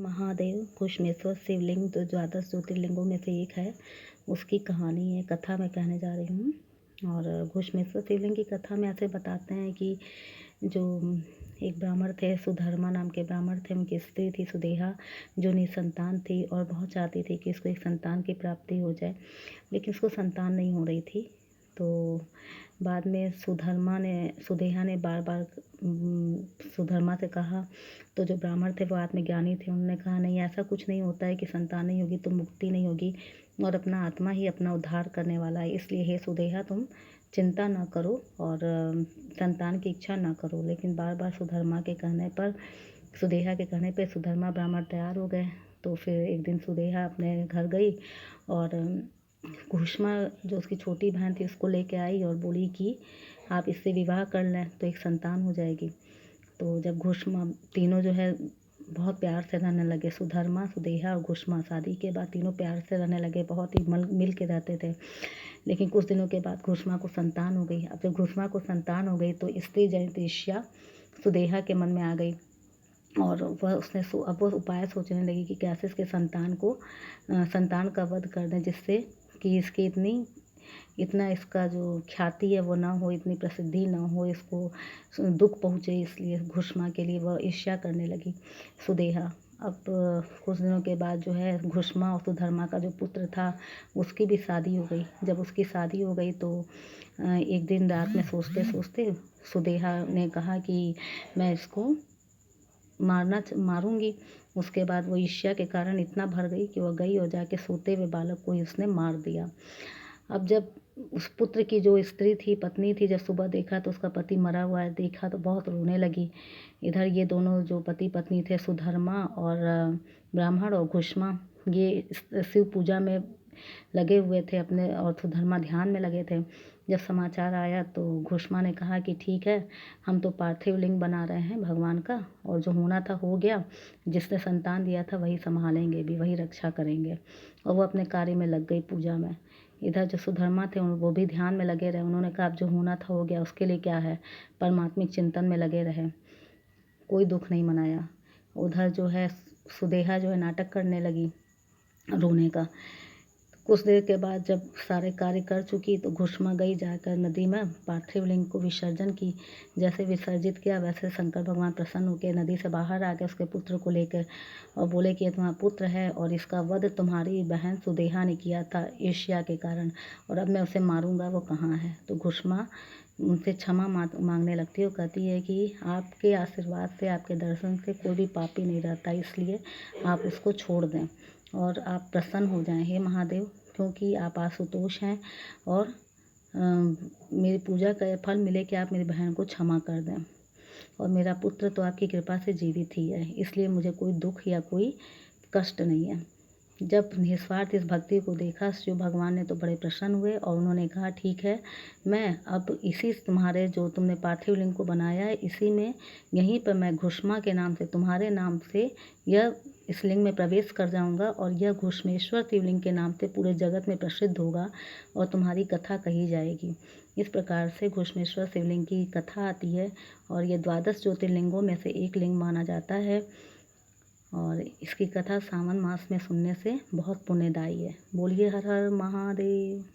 महादेव घुश्मेश्वर शिवलिंग जो द्वादश ज्योतिर्लिंगों में से एक है, उसकी कहानी है, कथा मैं कहने जा रही हूँ। और घुश्मेश्वर शिवलिंग की कथा में ऐसे बताते हैं कि जो एक ब्राह्मण थे, सुधर्मा नाम के ब्राह्मण थे, उनकी स्त्री थी सुदेहा, जो निसंतान थी और बहुत चाहती थी कि इसको एक संतान की प्राप्ति हो जाए, लेकिन उसको संतान नहीं हो रही थी। तो बाद में सुदेहा ने बार बार सुधर्मा से कहा, तो जो ब्राह्मण थे वो आत्मज्ञानी थे, उन्होंने कहा नहीं, ऐसा कुछ नहीं होता है कि संतान नहीं होगी तो मुक्ति नहीं होगी, और अपना आत्मा ही अपना उद्धार करने वाला है। इसलिए हे सुदेहा, तुम चिंता ना करो और संतान की इच्छा ना करो। लेकिन बार बार सुधर्मा के कहने पर, सुदेहा के कहने पर सुधर्मा ब्राह्मण तैयार हो गए। तो फिर एक दिन सुदेहा अपने घर गई और घुश्मा जो उसकी छोटी बहन थी उसको लेके आई और बोली कि आप इससे विवाह कर लें तो एक संतान हो जाएगी। तो जब घुश्मा तीनों जो है बहुत प्यार से रहने लगे, सुधर्मा, सुदेहा और घुश्मा, शादी के बाद तीनों प्यार से रहने लगे, बहुत ही मिल के रहते थे। लेकिन कुछ दिनों के बाद घुश्मा को संतान हो गई। अब जब घुश्मा को संतान हो गई तो स्त्री जनित ईर्ष्या सुदेहा के मन में आ गई और अब वो उपाय सोचने लगी कि कैसे इसके संतान का वध कर दें, जिससे कि इसकी इतना इसका जो ख्याति है वो ना हो, इतनी प्रसिद्धि ना हो, इसको दुख पहुँचे। इसलिए घुश्मा के लिए वह ईर्ष्या करने लगी सुदेहा। अब कुछ दिनों के बाद जो है घुश्मा और सुधर्मा का जो पुत्र था उसकी भी शादी हो गई। जब उसकी शादी हो गई तो एक दिन रात में सोचते सोचते सुदेहा ने कहा कि मैं इसको मारूंगी। उसके बाद वो ईर्ष्या के कारण इतना भर गई कि वह गई और जाके सोते हुए बालक को ही उसने मार दिया। अब जब उस पुत्र की जो स्त्री थी, पत्नी थी, जब सुबह देखा तो उसका पति मरा हुआ है, देखा तो बहुत रोने लगी। इधर ये दोनों जो पति पत्नी थे, सुधर्मा और ब्राह्मण और घुश्मा, ये शिव पूजा में लगे हुए थे अपने, और सुधर्मा ध्यान में लगे थे। जब समाचार आया तो घुश्मा ने कहा कि ठीक है, हम तो पार्थिव लिंग बना रहे हैं भगवान का, और जो होना था हो गया, जिसने संतान दिया था वही संभालेंगे भी, वही रक्षा करेंगे। और वो अपने कार्य में लग गई पूजा में। इधर जो सुधर्मा थे वो भी ध्यान में लगे रहे। उन्होंने कहा अब जो होना था हो गया, उसके लिए क्या है, परमात्मिक चिंतन में लगे रहे, कोई दुख नहीं मनाया। उधर जो है सुदेहा जो है नाटक करने लगी रोने का। कुछ देर के बाद जब सारे कार्य कर चुकी तो घुश्मा गई जाकर नदी में पार्थिव लिंग को विसर्जन की। जैसे विसर्जित किया वैसे शंकर भगवान प्रसन्न होकर नदी से बाहर आ गए उसके पुत्र को लेकर और बोले कि ये तुम्हारा पुत्र है और इसका वध तुम्हारी बहन सुदेहा ने किया था ईर्ष्या के कारण, और अब मैं उसे मारूंगा, वो कहाँ है। तो घुश्मा उनसे क्षमा मांगने लगती है। वो कहती है कि आपके आशीर्वाद से, आपके दर्शन से कोई भी पापी नहीं रहता, इसलिए आप उसको छोड़ दें और आप प्रसन्न हो जाएं हे महादेव, क्योंकि आप आशुतोष हैं और मेरी पूजा का फल मिले कि आप मेरी बहन को क्षमा कर दें। और मेरा पुत्र तो आपकी कृपा से जीवित ही है, इसलिए मुझे कोई दुख या कोई कष्ट नहीं है। जब निस्वार्थ इस भक्ति को देखा शिव भगवान ने तो बड़े प्रसन्न हुए और उन्होंने कहा ठीक है, मैं अब इसी तुम्हारे जो तुमने पार्थिव लिंग को बनाया है, इसी में यहीं पर मैं घुश्मा के नाम से, तुम्हारे नाम से यह इस लिंग में प्रवेश कर जाऊंगा और यह घुश्मेश्वर शिवलिंग के नाम से पूरे जगत में प्रसिद्ध होगा और तुम्हारी कथा कही जाएगी। इस प्रकार से घुश्मेश्वर शिवलिंग की कथा आती है और ये द्वादश ज्योतिर्लिंगों में से एक लिंग माना जाता है। और इसकी कथा सावन मास में सुनने से बहुत पुण्यदायी है। बोलिए हर हर महादेव।